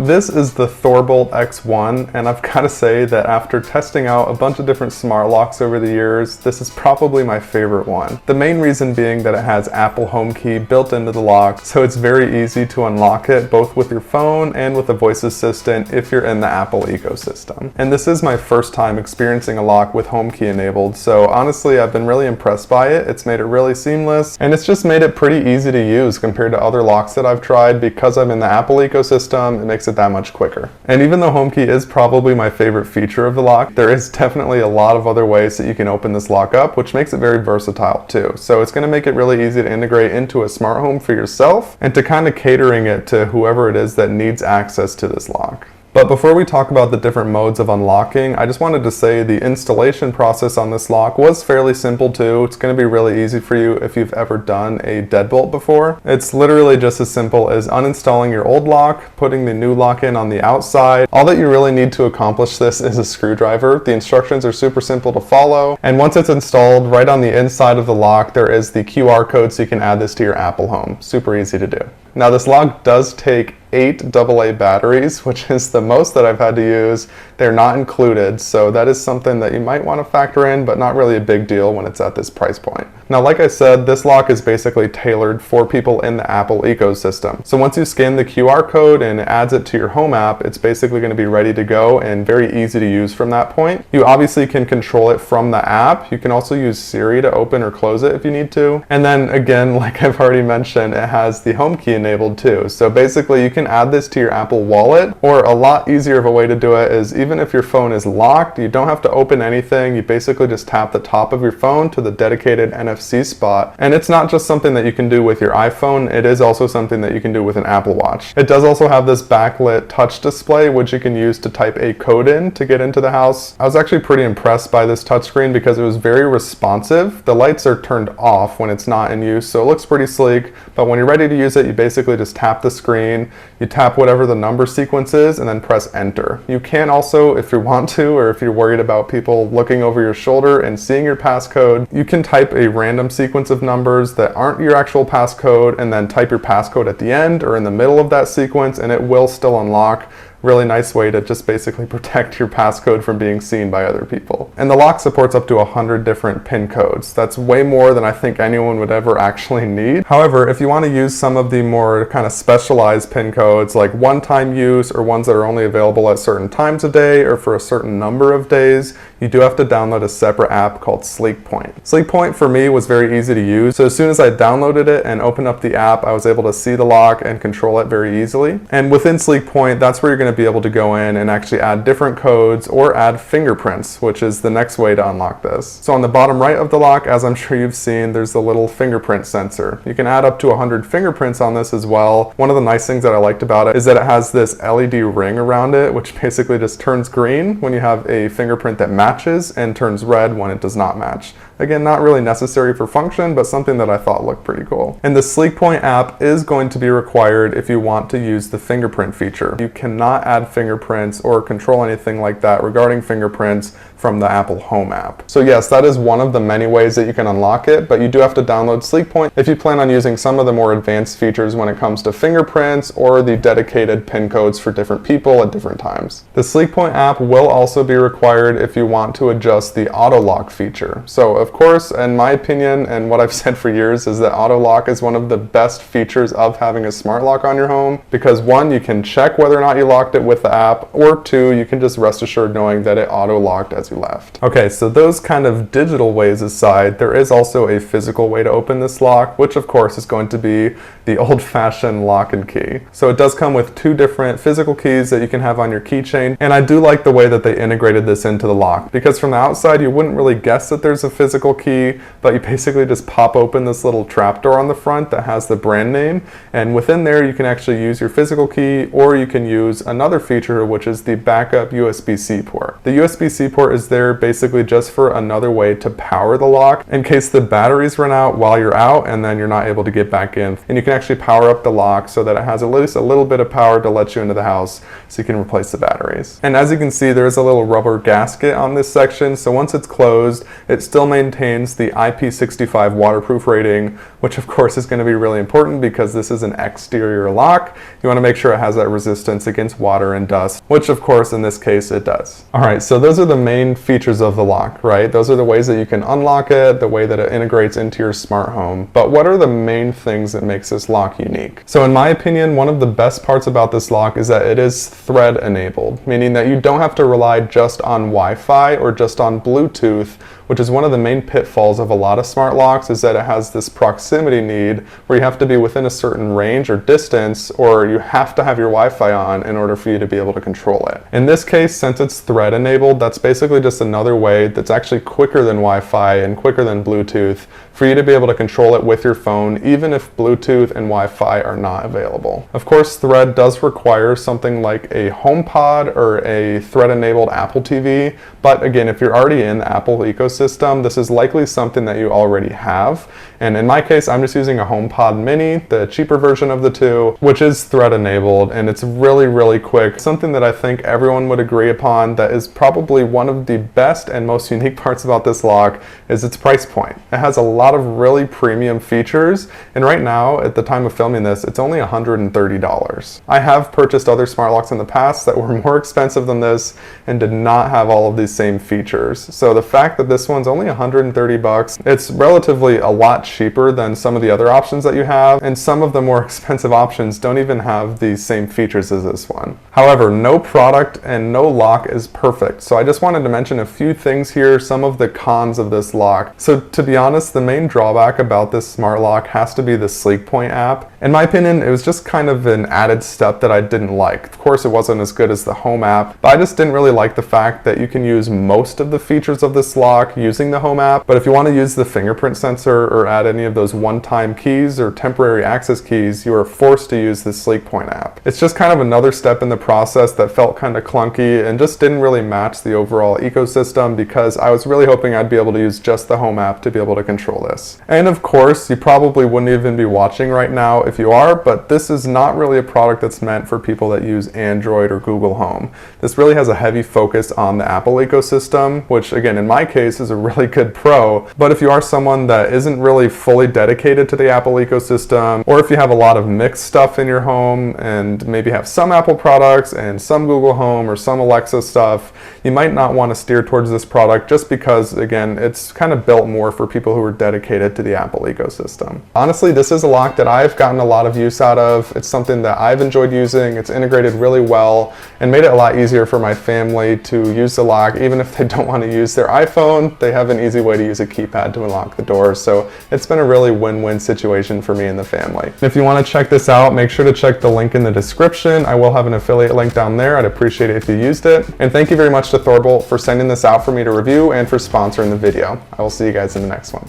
This is the ThorBolt X1, and I've got to say that after testing out a bunch of different smart locks over the years, this is probably my favorite one. The main reason being that it has Apple Homekit built into the lock, so it's very easy to unlock it both with your phone and with a voice assistant if you're in the Apple ecosystem. And this is my first time experiencing a lock with Homekit enabled, so honestly I've been really impressed by it. It's made it really seamless, and it's just made it pretty easy to use compared to other locks that I've tried. Because I'm in the Apple ecosystem, it makes it that much quicker. And even though Homekit is probably my favorite feature of the lock, there is definitely a lot of other ways that you can open this lock up, which makes it very versatile too. So it's going to make it really easy to integrate into a smart home for yourself and to kind of catering it to whoever it is that needs access to this lock. But before we talk about the different modes of unlocking, I just wanted to say the installation process on this lock was fairly simple too. It's going to be really easy for you if you've ever done a deadbolt before. It's literally just as simple as uninstalling your old lock, putting the new lock in on the outside. All that you really need to accomplish this is a screwdriver. The instructions are super simple to follow, and once it's installed, right on the inside of the lock there is the QR code so you can add this to your Apple Home. Super easy to do. Now this lock does take 8 AA batteries, which is the most that I've had to use. They're not included, so that is something that you might want to factor in, but not really a big deal when it's at this price point. Now, like I said, this lock is basically tailored for people in the Apple ecosystem. So once you scan the QR code and it adds it to your home app, it's basically going to be ready to go and very easy to use from that point. You obviously can control it from the app. You can also use Siri to open or close it if you need to. And then again, like I've already mentioned, it has the Homekit enabled too. So basically you can add this to your Apple Wallet, or a lot easier of a way to do it is even if your phone is locked, you don't have to open anything. You basically just tap the top of your phone to the dedicated NFC spot. And it's not just something that you can do with your iPhone, it is also something that you can do with an Apple Watch. It does also have this backlit touch display, which you can use to type a code in to get into the house. I was actually pretty impressed by this touchscreen because it was very responsive. The lights are turned off when it's not in use, so it looks pretty sleek, but when you're ready to use it, you basically just tap the screen, you tap whatever the number sequence is, and then press enter. You can also, if you want to, or if you're worried about people looking over your shoulder and seeing your passcode, you can type a random sequence of numbers that aren't your actual passcode and then type your passcode at the end or in the middle of that sequence, and it will still unlock. Really nice way to just basically protect your passcode from being seen by other people. And the lock supports up to 100 different PIN codes. That's way more than I think anyone would ever actually need. However, if you want to use some of the more kind of specialized PIN codes, like one-time use or ones that are only available at certain times a day or for a certain number of days, you do have to download a separate app called Sleekpoint. Sleekpoint for me was very easy to use. So as soon as I downloaded it and opened up the app, I was able to see the lock and control it very easily. And within Sleekpoint, that's where you're going to be able to go in and actually add different codes or add fingerprints, which is the next way to unlock this. So on the bottom right of the lock, as I'm sure you've seen, there's the little fingerprint sensor. You can add up to 100 fingerprints on this as well. One of the nice things that I liked about it is that it has this LED ring around it, which basically just turns green when you have a fingerprint that matches and turns red when it does not match. Again, not really necessary for function, but something that I thought looked pretty cool. And the Sleekpoint app is going to be required if you want to use the fingerprint feature. You cannot add fingerprints or control anything like that regarding fingerprints from the Apple Home app. So yes, that is one of the many ways that you can unlock it, but you do have to download Sleekpoint if you plan on using some of the more advanced features when it comes to fingerprints or the dedicated PIN codes for different people at different times. The Sleekpoint app will also be required if you want to adjust the auto lock feature. So of course, in my opinion, and what I've said for years, is that auto lock is one of the best features of having a smart lock on your home, because one, you can check whether or not you locked it with the app, or two, you can just rest assured knowing that it auto locked as you left. Okay, so those kind of digital ways aside, there is also a physical way to open this lock, which of course is going to be the old-fashioned lock and key. So it does come with 2 different physical keys that you can have on your keychain, and I do like the way that they integrated this into the lock, because from the outside you wouldn't really guess that there's a physical key, but you basically just pop open this little trapdoor on the front that has the brand name, and within there you can actually use your physical key, or you can use another feature, which is the backup USB-C port. The USB-C port is there basically just for another way to power the lock in case the batteries run out while you're out and then you're not able to get back in. And you can actually power up the lock so that it has at least a little bit of power to let you into the house so you can replace the batteries. And as you can see, there's a little rubber gasket on this section, so once it's closed, it still maintains maintains the IP65 waterproof rating, which of course is going to be really important because this is an exterior lock. You want to make sure it has that resistance against water and dust, which of course in this case it does. Alright, so those are the main features of the lock, right? Those are the ways that you can unlock it, the way that it integrates into your smart home. But what are the main things that makes this lock unique? So in my opinion, one of the best parts about this lock is that it is thread enabled, meaning that you don't have to rely just on Wi-Fi or just on Bluetooth, which is one of the main pitfalls of a lot of smart locks, is that it has this proximity need where you have to be within a certain range or distance, or you have to have your Wi-Fi on in order for you to be able to control it. In this case, since it's thread enabled, that's basically just another way that's actually quicker than Wi-Fi and quicker than Bluetooth for you to be able to control it with your phone, even if Bluetooth and Wi-Fi are not available. Of course, thread does require something like a HomePod or a thread-enabled Apple TV, but again, if you're already in the Apple ecosystem, this is likely something that you already have. And in my case, I'm just using a HomePod Mini, the cheaper version of the two, which is thread enabled, and it's really, really quick. Something that I think everyone would agree upon that is probably one of the best and most unique parts about this lock is its price point. It has a lot of really premium features, and right now, at the time of filming this, it's only $130. I have purchased other smart locks in the past that were more expensive than this and did not have all of these same features. So the fact that this one's only 130 bucks, it's relatively a lot cheaper than some of the other options that you have, and some of the more expensive options don't even have the same features as this one. However, no product and no lock is perfect, so I just wanted to mention a few things here, some of the cons of this lock. So to be honest, the main drawback about this smart lock has to be the Sleekpoint app. In my opinion, it was just kind of an added step that I didn't like. Of course, it wasn't as good as the Home app, but I just didn't really like the fact that you can use most of the features of this lock using the Home app, but if you want to use the fingerprint sensor or add any of those one-time keys or temporary access keys, you are forced to use the Sleekpoint app. It's just kind of another step in the process that felt kind of clunky and just didn't really match the overall ecosystem, because I was really hoping I'd be able to use just the Home app to be able to control this. And of course, you probably wouldn't even be watching right now if you are, but this is not really a product that's meant for people that use Android or Google Home. This really has a heavy focus on the Apple ecosystem, which again, in my case, is a really good pro. But if you are someone that isn't really fully dedicated to the Apple ecosystem, or if you have a lot of mixed stuff in your home and maybe have some Apple products and some Google Home or some Alexa stuff, you might not want to steer towards this product just because, again, it's kind of built more for people who are dedicated to the Apple ecosystem. Honestly, this is a lock that I've gotten a lot of use out of. It's something that I've enjoyed using. It's integrated really well and made it a lot easier for my family to use the lock. Even if they don't want to use their iPhone, they have an easy way to use a keypad to unlock the door. So it's been a really win-win situation for me and the family. If you want to check this out, make sure to check the link in the description. I will have an affiliate link down there. I'd appreciate it if you used it. And thank you very much to ThorBolt for sending this out for me to review and for sponsoring the video. I will see you guys in the next one.